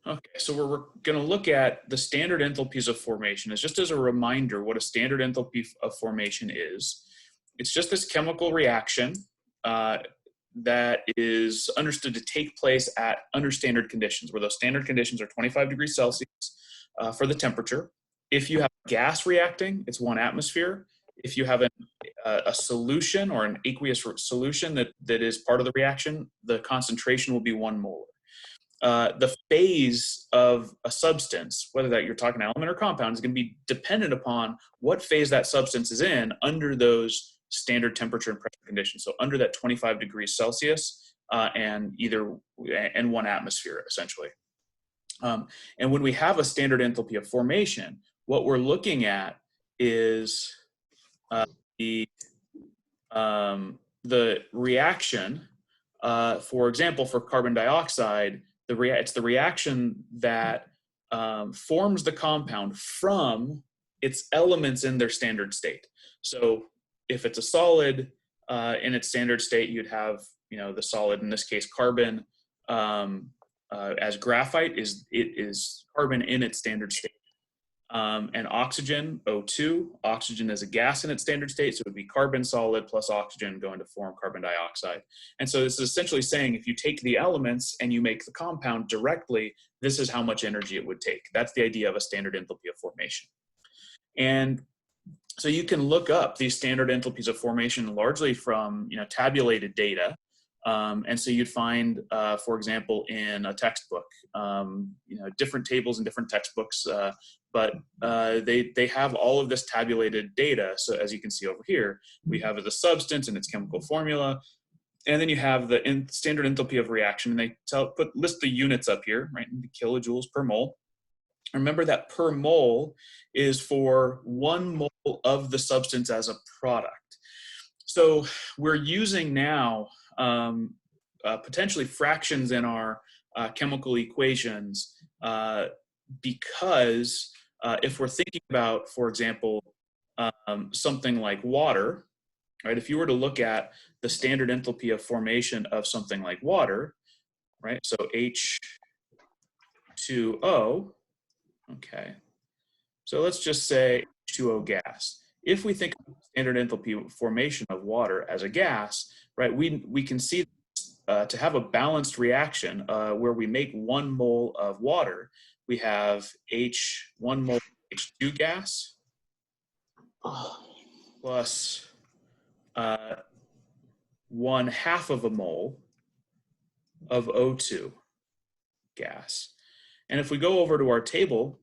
Okay, so we're going to look at the standard enthalpies of formation. It's just as a reminder what a standard enthalpy of formation is. It's just this chemical reaction that is understood to take place under standard conditions, where those standard conditions are 25 degrees Celsius for the temperature. If you have gas reacting, it's 1 atmosphere. If you have a solution or an aqueous solution that is part of the reaction, the concentration will be 1 molar. The phase of a substance, whether that you're talking element or compound, is going to be dependent upon what phase that substance is in under those standard temperature and pressure conditions. So under that 25 degrees Celsius and 1 atmosphere, essentially. And when we have a standard enthalpy of formation, what we're looking at is the reaction. For example, for carbon dioxide, it's the reaction that forms the compound from its elements in their standard state. So if it's a solid in its standard state, you'd have, the solid, in this case, carbon as graphite is carbon in its standard state. And oxygen, O2, oxygen is a gas in its standard state, so it would be carbon solid plus oxygen going to form carbon dioxide. And so this is essentially saying if you take the elements and you make the compound directly, this is how much energy it would take. That's the idea of a standard enthalpy of formation. And so you can look up these standard enthalpies of formation largely from tabulated data. And so you'd find, for example, in a textbook, different tables in different textbooks, but they have all of this tabulated data. So as you can see over here, we have the substance and its chemical formula, and then you have the standard enthalpy of reaction. And they list the units up here, right, in the kilojoules per mole. Remember that per mole is for 1 mole of the substance as a product. So we're using now potentially fractions in our chemical equations because if we're thinking about, for example, something like water, right? If you were to look at the standard enthalpy of formation of something like water, right? So H2O, okay. So let's just say H2O gas. If we think of standard enthalpy formation of water as a gas, right, we can see to have a balanced reaction where we make 1 mole of water, we have 1 mole H2 gas plus 1/2 of a mole of O2 gas. And if we go over to our table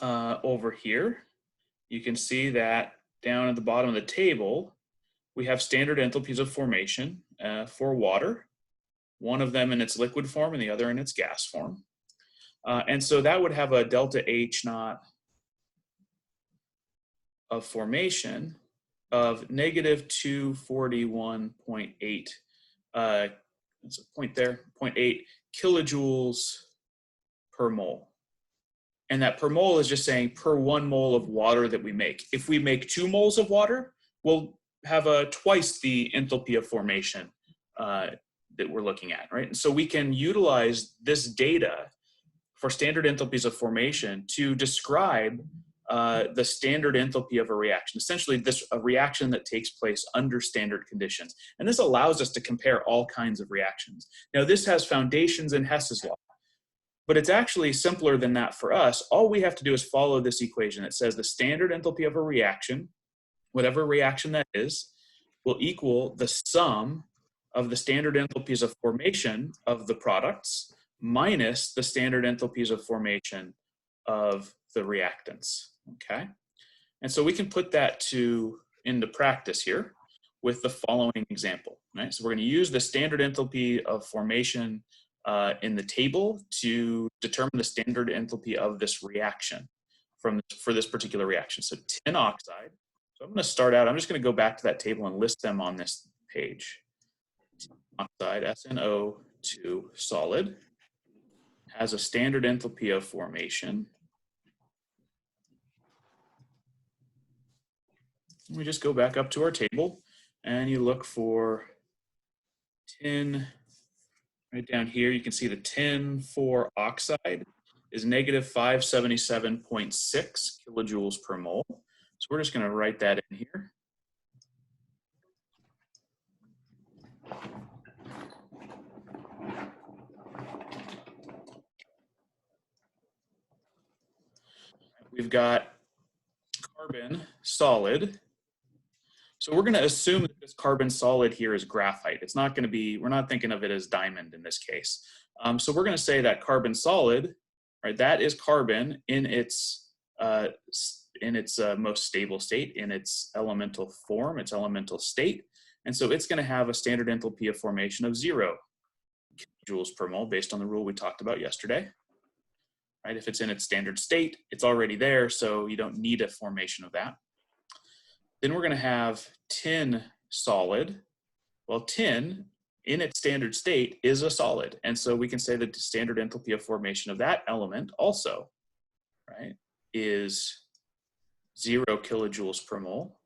over here, you can see that down at the bottom of the table, we have standard enthalpies of formation for water, one of them in its liquid form and the other in its gas form. And so that would have a delta H naught of formation of negative 241.8, that's a point there, 0.8 kilojoules per mole. And that per mole is just saying per 1 mole of water that we make. If we make 2 moles of water, we'll have twice the enthalpy of formation that we're looking at, right? And so we can utilize this data for standard enthalpies of formation to describe the standard enthalpy of a reaction, essentially a reaction that takes place under standard conditions. And this allows us to compare all kinds of reactions. Now, this has foundations in Hess's law, but it's actually simpler than that for us. All we have to do is follow this equation. It says the standard enthalpy of a reaction, whatever reaction that is, will equal the sum of the standard enthalpies of formation of the products minus the standard enthalpies of formation of the reactants, okay? And so we can put that into practice here with the following example, right? So we're going to use the standard enthalpy of formation in the table to determine the standard enthalpy of this reaction for this particular reaction. So tin oxide. So I'm going to start out, I'm just going to go back to that table and list them on this page. Tin oxide, SnO2 solid, has a standard enthalpy of formation. We just go back up to our table and you look for tin, Right down here, you can see the tin 4 oxide is negative 577.6 kilojoules per mole. So we're just going to write that in here. We've got carbon solid. So we're going to assume that this carbon solid here is graphite. It's not going to be, we're not thinking of it as diamond in this case. So we're going to say that carbon solid, right, that is carbon in its most stable state, in its elemental form, its elemental state. And so it's going to have a standard enthalpy of formation of 0 joules per mole based on the rule we talked about yesterday. Right? If it's in its standard state, it's already there, so you don't need a formation of that. Then we're going to have tin solid. Well, tin in its standard state is a solid, and so we can say that the standard enthalpy of formation of that element also, right, is 0 kilojoules per mole.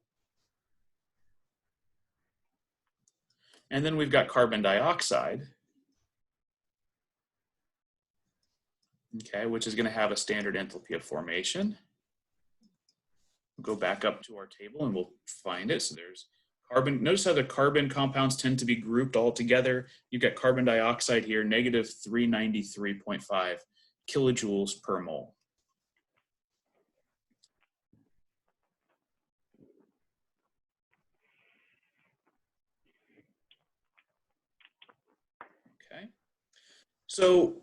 And then we've got carbon dioxide, okay, which is going to have a standard enthalpy of formation. We'll go back up to our table and we'll find it. So there's carbon. Notice how the carbon compounds tend to be grouped all together. You've got carbon dioxide here, negative 393.5 kilojoules per mole. Okay. So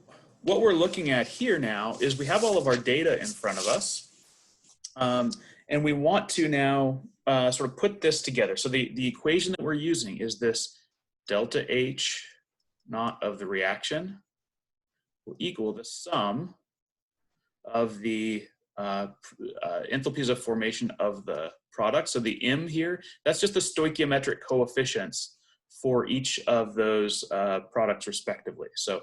what we're looking at here now is we have all of our data in front of us, and we want to now sort of put this together. So the equation that we're using is this delta H naught of the reaction will equal the sum of the enthalpies of formation of the product. So the M here, that's just the stoichiometric coefficients for each of those products respectively. So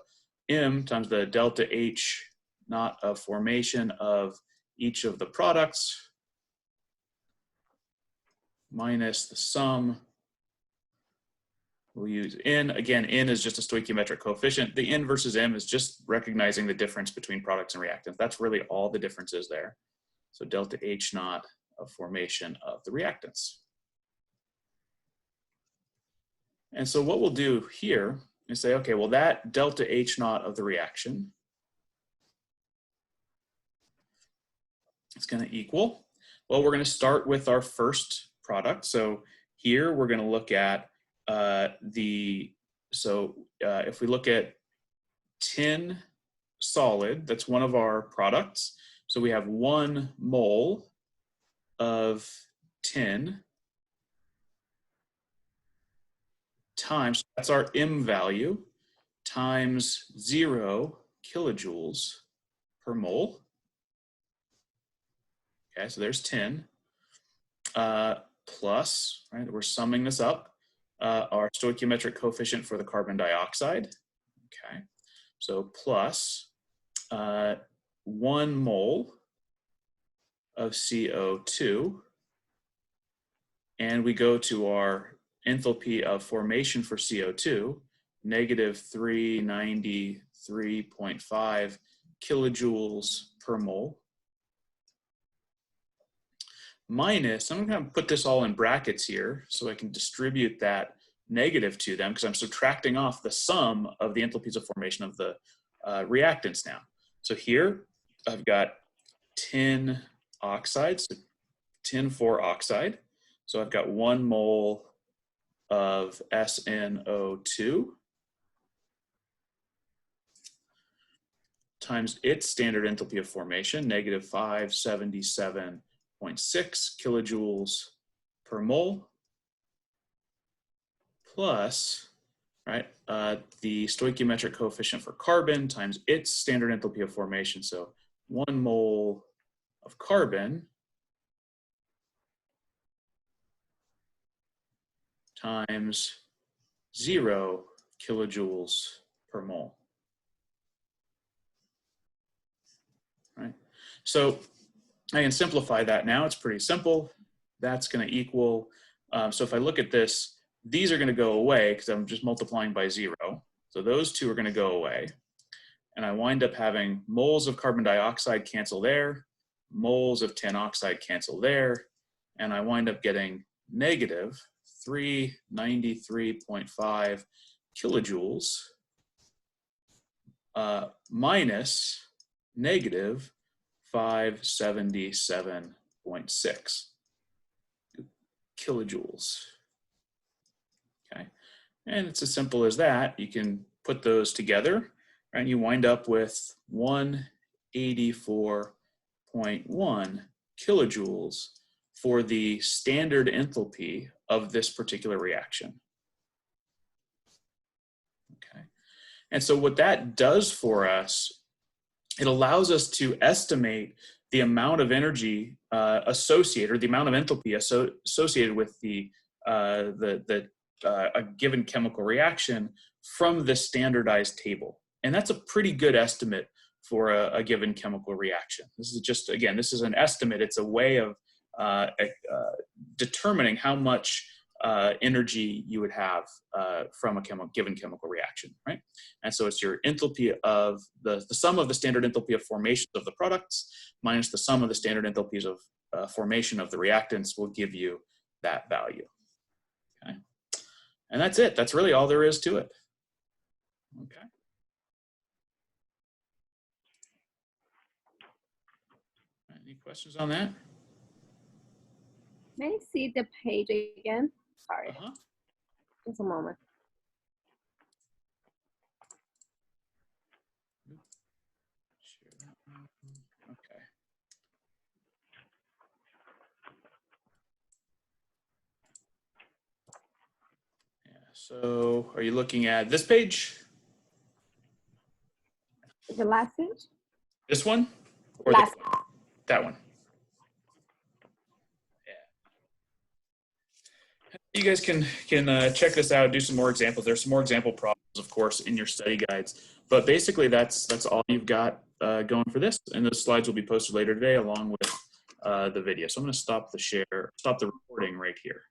M times the delta H naught of formation of each of the products minus the sum. We'll use N. Again, N is just a stoichiometric coefficient. The N versus M is just recognizing the difference between products and reactants. That's really all the difference is there. So delta H naught of formation of the reactants. And so what we'll do here is say, okay, well, that delta H naught of the reaction is going to equal, well, we're going to start with our first product. So here we're going to look at if we look at tin solid, that's one of our products. So we have 1 mole of tin times, that's our M value, times 0 kilojoules per mole. Okay, so there's 10. Plus, right, we're summing this up, our stoichiometric coefficient for the carbon dioxide. Okay, so plus 1 mole of CO2, and we go to our enthalpy of formation for CO2, negative 393.5 kilojoules per mole, minus, I'm going to put this all in brackets here so I can distribute that negative to them because I'm subtracting off the sum of the enthalpies of formation of the reactants now. So here I've got tin oxide, so tin 4 oxide. So I've got 1 mole of SnO2 times its standard enthalpy of formation, negative 577.6 kilojoules per mole, plus, right, the stoichiometric coefficient for carbon times its standard enthalpy of formation. So 1 mole of carbon times 0 kilojoules per mole. Right? So I can simplify that now. It's pretty simple. That's going to equal, so if I look at this, these are going to go away because I'm just multiplying by 0. So those two are going to go away. And I wind up having moles of carbon dioxide cancel there, moles of tin oxide cancel there, and I wind up getting negative 393.5 kilojoules minus negative 577.6 kilojoules. Okay, and it's as simple as that. You can put those together and you wind up with 184.1 kilojoules for the standard enthalpy of this particular reaction. Okay, and so what that does for us, it allows us to estimate the amount of energy associated, or the amount of enthalpy associated with a given chemical reaction from the standardized table. And that's a pretty good estimate for a given chemical reaction. This is just, again, this is an estimate. It's a way of determining how much energy you would have from a given chemical reaction, right? And so it's your enthalpy of the sum of the standard enthalpy of formation of the products minus the sum of the standard enthalpies of formation of the reactants will give you that value. Okay, and that's it. That's really all there is to it. Okay. Any questions on that? May I see the page again? Sorry. Just a moment. Okay. Yeah, so are you looking at this page? The last page? This one? Or Last. that one? You guys can check this out, do some more examples. There's some more example problems, of course, in your study guides. But basically, that's all you've got going for this. And those slides will be posted later today along with the video. So I'm going to stop the recording right here.